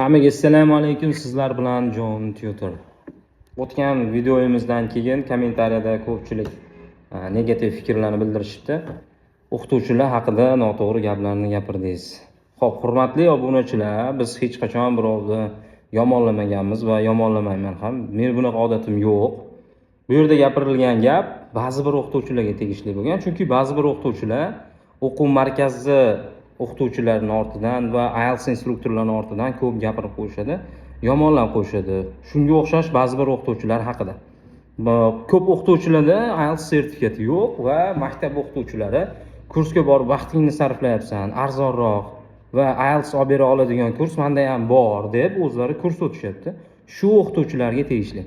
Hammaga assalomu alaykum. Sizlar bilan Jon Tutor. O'tgan videoyimizdan keyin kommentariyada ko'pchilik negativ fikrlarni bildirishibdi. O'qituvchilar haqida noto'g'ri gaplarni gapirdingiz. Xo'p, hurmatli obunachilar, biz hech qachon birovni yomonlamaganmiz va yomonlamayman ham. Men bunaqa odatim yo'q. Bu yerda gapirilgan gap ba'zi bir o'qituvchilarga tegishli bo'lgan, chunki ba'zi bir o'qituvchilar o'quv markazi o'qituvchilarning ortidan va IELTS instruktorlarining ortidan ko'p gapirib qo'yishadi, yomonlab qo'yishadi. Shunga o'xshash ba'zi bir o'qituvchilar haqida. Ko'p o'qituvchilarda IELTS sertifikati yo'q va maktab o'qituvchilari kursga borib vaqtingni sarflayapsan, arzonroq va IELTS olib bera oladigan kurs menda ham bor deb o'zlari kurs o'tishyapti. Shu o'qituvchilarga tegishli.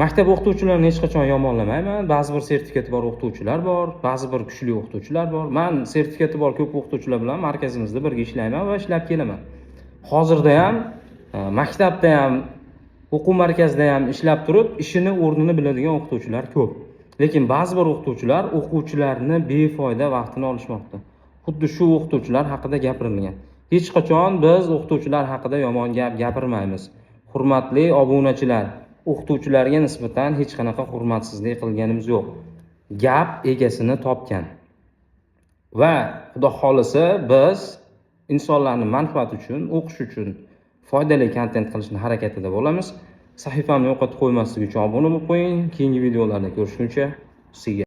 Maktab o'qituvchilarini hech qachon yomonlamayman. Ba'zi bir sertifikati bor o'qituvchilar bor, ba'zi bir kuchli o'qituvchilar bor. Men sertifikati bor ko'p o'qituvchilar bilan markazimizda birga ishlayman va ishlab kelaman. Hozirda ham maktabda ham, o'quv markazida ham ishlab turib, ishini o'rnini biladigan o'qituvchilar ko'p. Lekin ba'zi bir o'qituvchilar o'quvchilarni befoyda vaqtini olishmoqda. Xuddi shu o'qituvchilar haqida gapirilgan. Hech qachon biz o'qituvchilar haqida yomon gap gapirmaymiz. Hurmatli obunachilar, o'qituvchilarga nisbatan hech qanaqa hurmatsizlik qilganimiz yo'q. Gap egasini topgan. Va xudo xolisa biz insonlarning manfaati uchun, o'qish uchun foydali kontent qilishni harakatida bo'lamiz. Sahifamni yo'qotib qo'ymaslik uchun obuna bo'lib qo'ying. Keyingi videolarda ko'rishguncha, see you.